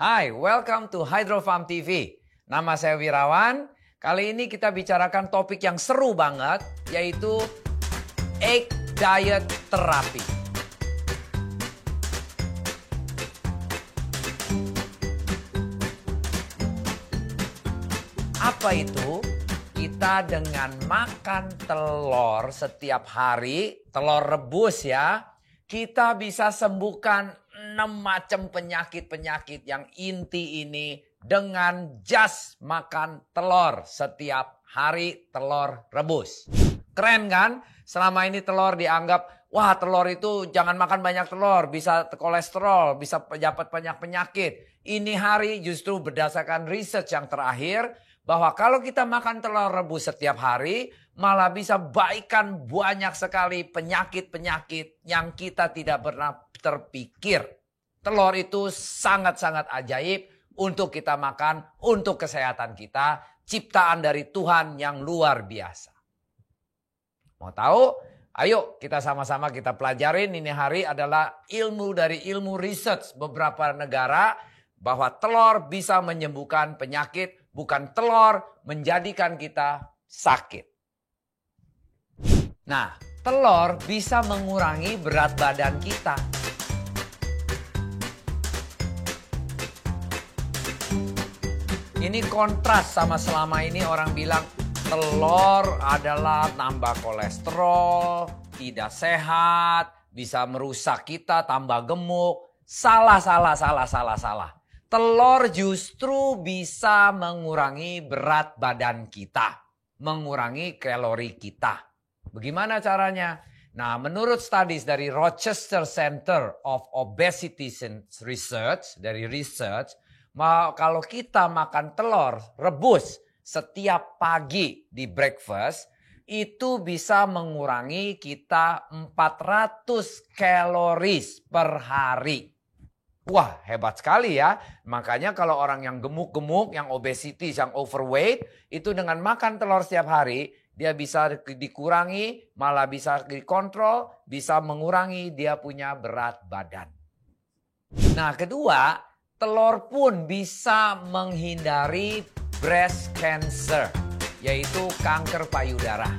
Hai, welcome to Hydro Farm TV. Nama saya Wirawan. Kali ini kita bicarakan topik yang seru banget, yaitu egg diet therapy. Apa itu? Kita dengan makan telur setiap hari, telur rebus ya, kita bisa sembuhkan 6 macam penyakit-penyakit yang inti ini dengan just makan telur setiap hari, telur rebus. Keren kan? Selama ini telur dianggap, wah telur itu jangan makan banyak telur, bisa kolesterol, bisa dapat banyak penyakit. Ini hari justru berdasarkan research yang terakhir, bahwa kalau kita makan telur rebus setiap hari, malah bisa baikkan banyak sekali penyakit-penyakit yang kita tidak pernah terpikir. Telur itu sangat-sangat ajaib untuk kita makan, untuk kesehatan kita, ciptaan dari Tuhan yang luar biasa. Mau tahu? Ayo kita sama-sama kita pelajarin. Ini hari adalah ilmu dari ilmu research beberapa negara, bahwa telur bisa menyembuhkan penyakit, bukan telur menjadikan kita sakit. Nah, telur bisa mengurangi berat badan kita. Ini kontras sama selama ini orang bilang telur adalah nambah kolesterol, tidak sehat, bisa merusak kita, tambah gemuk. Salah. Telur justru bisa mengurangi berat badan kita, mengurangi kalori kita. Bagaimana caranya? Nah, menurut studies dari Rochester Center of Obesity Research, kalau kita makan telur rebus setiap pagi di breakfast, itu bisa mengurangi kita 400 kalori per hari. Wah, hebat sekali ya. Makanya kalau orang yang gemuk-gemuk, yang obesity, yang overweight, itu dengan makan telur setiap hari, dia bisa dikurangi, malah bisa dikontrol, bisa mengurangi dia punya berat badan. Nah, kedua, telur pun bisa menghindari breast cancer, yaitu kanker payudara.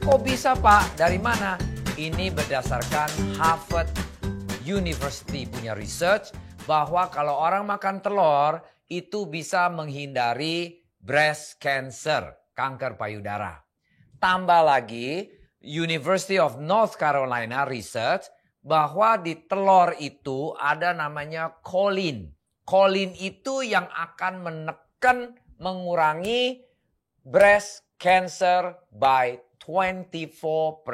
Kok bisa, Pak? Dari mana? Ini berdasarkan Harvard University punya research bahwa kalau orang makan telur itu bisa menghindari breast cancer, kanker payudara. Tambah lagi University of North Carolina research bahwa di telur itu ada namanya choline. Choline itu yang akan menekan, mengurangi breast cancer by 24%.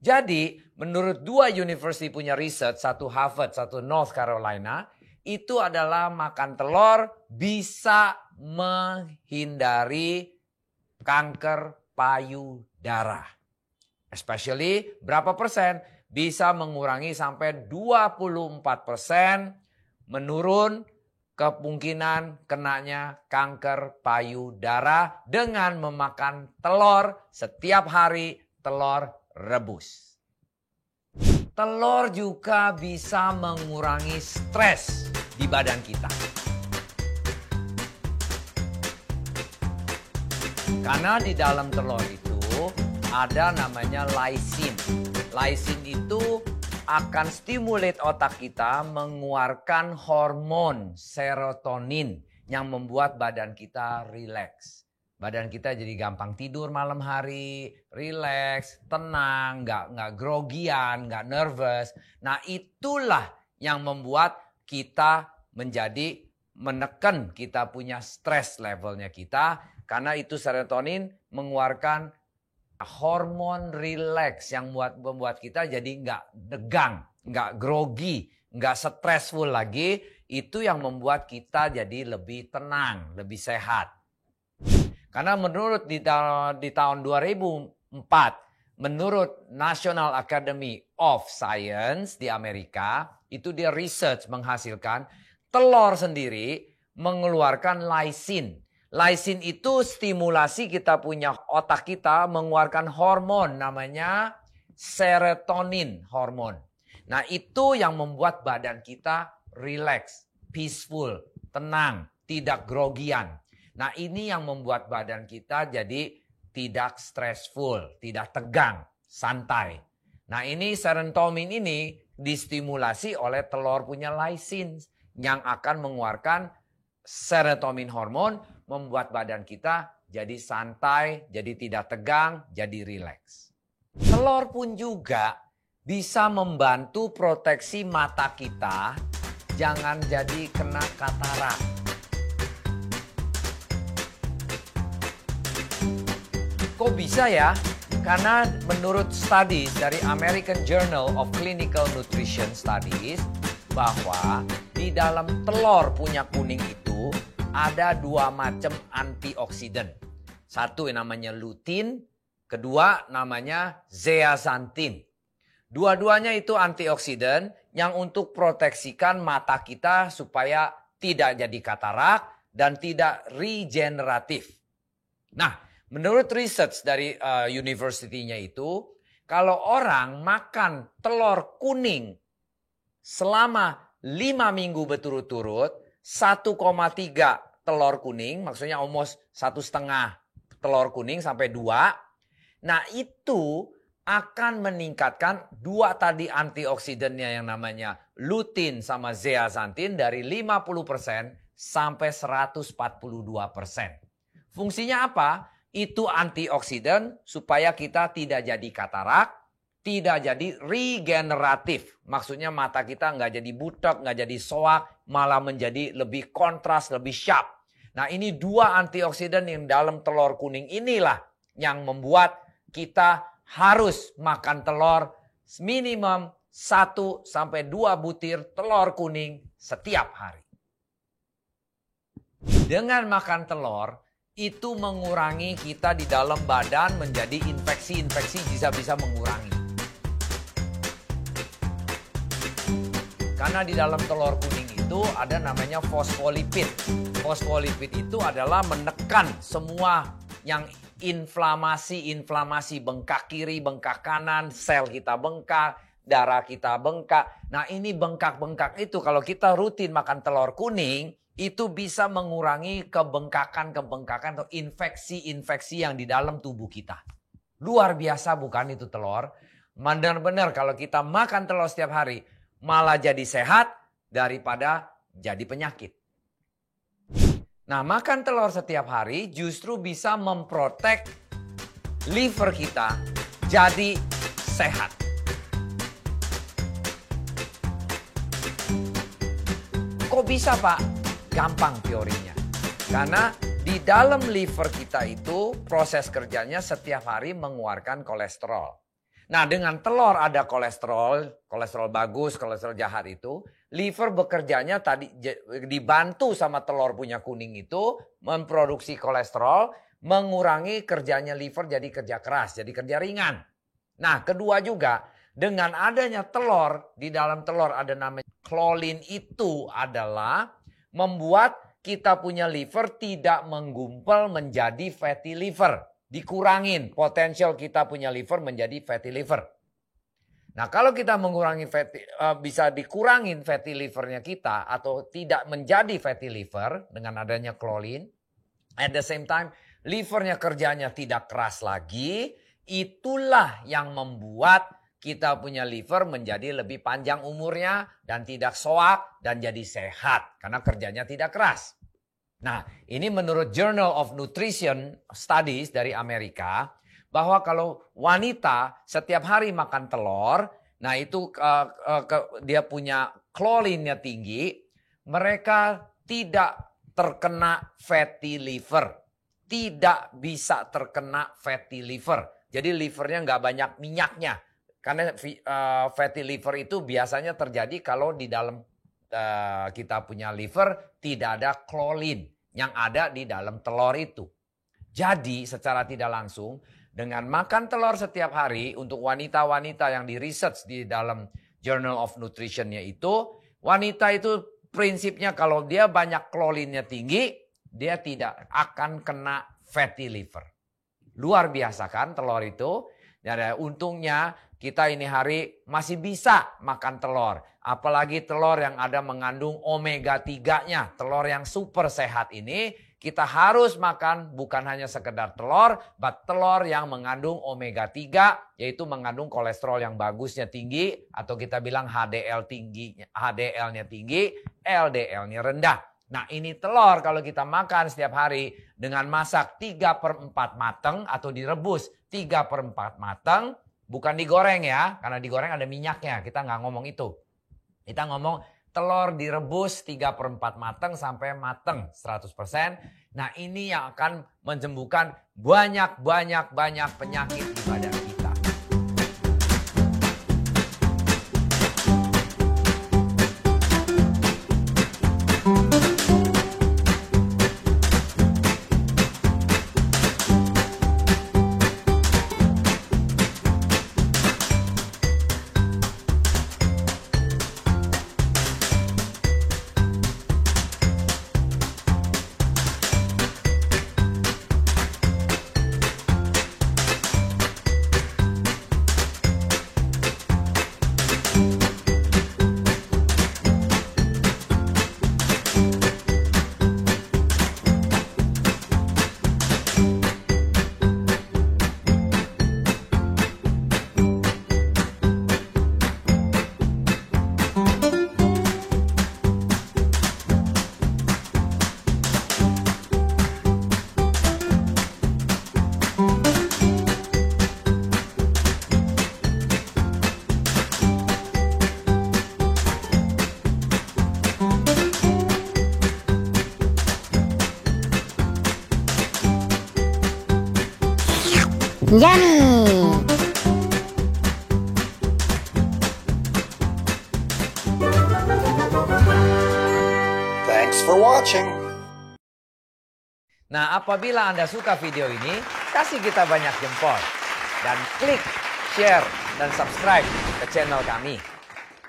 Jadi menurut dua university punya research, satu Harvard, satu North Carolina, itu adalah makan telur bisa menghindari kanker payudara. Especially berapa persen? Bisa mengurangi sampai 24% menurun kemungkinan kenanya kanker payudara dengan memakan telur setiap hari, telur rebus. Telur juga bisa mengurangi stres di badan kita. Karena di dalam telur itu ada namanya lysine. Lysine itu akan stimulate otak kita mengeluarkan hormon serotonin yang membuat badan kita rileks. Badan kita jadi gampang tidur malam hari, rileks, tenang, nggak grogian, nggak nervous. Nah, itulah yang membuat kita menjadi menekan kita punya stres levelnya kita, karena itu serotonin mengeluarkan hormon relax yang membuat kita jadi nggak degang, nggak grogi, nggak stressful lagi. Itu yang membuat kita jadi lebih tenang, lebih sehat. Karena menurut di tahun 2004, menurut National Academy of Science di Amerika, itu dia research menghasilkan telur sendiri mengeluarkan lysine. Lysine itu stimulasi kita punya otak kita mengeluarkan hormon namanya serotonin hormon. Nah, itu yang membuat badan kita rileks, peaceful, tenang, tidak grogian. Nah, ini yang membuat badan kita jadi tidak stressful, tidak tegang, santai. Nah, ini serotonin ini distimulasi oleh telur punya lysin yang akan mengeluarkan serotonin hormon, membuat badan kita jadi santai, jadi tidak tegang, jadi rileks. Telur pun juga bisa membantu proteksi mata kita jangan jadi kena katarak. Kok bisa ya? Karena menurut studies dari American Journal of Clinical Nutrition Studies bahwa di dalam telur punya kuning itu ada 2 macam antioksidan. Satu yang namanya lutein, kedua namanya zeaxanthin. Dua-duanya itu antioksidan yang untuk proteksikan mata kita supaya tidak jadi katarak dan tidak regeneratif. Nah, menurut research dari university-nya itu, kalau orang makan telur kuning selama 5 minggu berturut-turut, 1,3 telur kuning, maksudnya almost 1,5 telur kuning sampai 2. Nah, itu akan meningkatkan 2 tadi antioksidannya yang namanya lutein sama zeaxanthin dari 50% sampai 142%. Fungsinya apa? Itu antioksidan supaya kita tidak jadi katarak, tidak jadi regeneratif. Maksudnya mata kita nggak jadi butek, nggak jadi soak, malah menjadi lebih kontras, lebih sharp. Nah, ini 2 antioksidan yang dalam telur kuning inilah yang membuat kita harus makan telur minimum 1-2 butir telur kuning setiap hari. Dengan makan telur, itu mengurangi kita di dalam badan menjadi infeksi-infeksi bisa mengurangi. Karena di dalam telur kuning itu ada namanya fosfolipid. Fosfolipid itu adalah menekan semua yang inflamasi, bengkak kiri, bengkak kanan, sel kita bengkak, darah kita bengkak. Nah, ini bengkak-bengkak itu kalau kita rutin makan telur kuning, itu bisa mengurangi kebengkakan atau infeksi-infeksi yang di dalam tubuh kita. Luar biasa bukan itu telur? Benar-benar kalau kita makan telur setiap hari, malah jadi sehat daripada jadi penyakit. Nah, makan telur setiap hari justru bisa memprotek liver kita jadi sehat. Kok bisa, Pak? Gampang teorinya. Karena di dalam liver kita itu proses kerjanya setiap hari mengeluarkan kolesterol. Nah, dengan telur ada kolesterol bagus, kolesterol jahat itu, liver bekerjanya tadi dibantu sama telur punya kuning itu memproduksi kolesterol, mengurangi kerjanya liver jadi kerja keras, jadi kerja ringan. Nah, kedua juga dengan adanya telur, di dalam telur ada namanya klorin, itu adalah membuat kita punya liver tidak menggumpal menjadi fatty liver. Dikurangin potensial kita punya liver menjadi fatty liver. Nah, kalau kita mengurangi bisa dikurangin fatty livernya kita atau tidak menjadi fatty liver dengan adanya klorin. At the same time, livernya kerjanya tidak keras lagi. Itulah yang membuat kita punya liver menjadi lebih panjang umurnya dan tidak soak dan jadi sehat karena kerjanya tidak keras. Nah, ini menurut Journal of Nutrition Studies dari Amerika, bahwa kalau wanita setiap hari makan telur, nah itu dia punya klorinnya tinggi, mereka tidak terkena fatty liver. Tidak bisa terkena fatty liver. Jadi livernya nggak banyak minyaknya. Karena fatty liver itu biasanya terjadi kalau di dalam kita punya liver tidak ada klorin yang ada di dalam telur itu. Jadi secara tidak langsung dengan makan telur setiap hari untuk wanita-wanita yang di research di dalam Journal of Nutrition-nya itu, wanita itu prinsipnya kalau dia banyak klorinnya tinggi, dia tidak akan kena fatty liver. Luar biasa kan telur itu? Dan untungnya kita ini hari masih bisa makan telur. Apalagi telur yang ada mengandung omega 3-nya. Telur yang super sehat ini kita harus makan bukan hanya sekedar telur, but telur yang mengandung omega 3, yaitu mengandung kolesterol yang bagusnya tinggi, atau kita bilang HDL-nya tinggi, LDL-nya rendah. Nah ini telur kalau kita makan setiap hari dengan masak 3/4 matang atau direbus 3/4 matang, bukan digoreng ya, karena digoreng ada minyaknya, kita nggak ngomong itu. Kita ngomong telur direbus 3/4 matang sampai matang 100%. Nah ini yang akan menyembuhkan banyak penyakit di badan kita. Yummy! Thanks for watching. Nah, apabila Anda suka video ini, kasih kita banyak jempol. Dan klik, share, dan subscribe ke channel kami.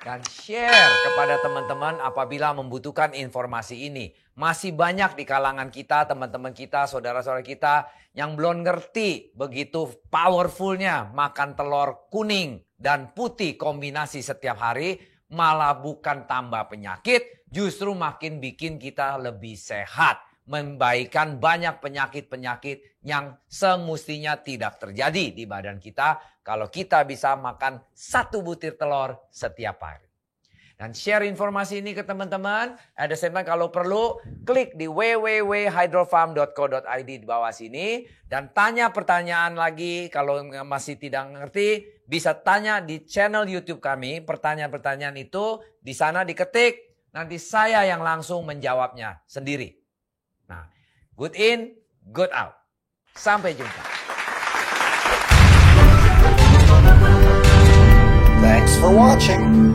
Dan share kepada teman-teman apabila membutuhkan informasi ini. Masih banyak di kalangan kita, teman-teman kita, saudara-saudara kita yang belum ngerti begitu powerfulnya makan telur kuning dan putih kombinasi setiap hari. Malah bukan tambah penyakit, justru makin bikin kita lebih sehat. Membaikan banyak penyakit-penyakit yang semestinya tidak terjadi di badan kita kalau kita bisa makan 1 butir telur setiap hari. Dan share informasi ini ke teman-teman. Ada sempurna kalau perlu klik di www.hydrofarm.co.id di bawah sini. Dan tanya pertanyaan lagi kalau masih tidak ngerti. Bisa tanya di channel YouTube kami. Pertanyaan-pertanyaan itu di sana diketik. Nanti saya yang langsung menjawabnya sendiri. Nah, good in, good out. Sampai jumpa. Thanks for watching.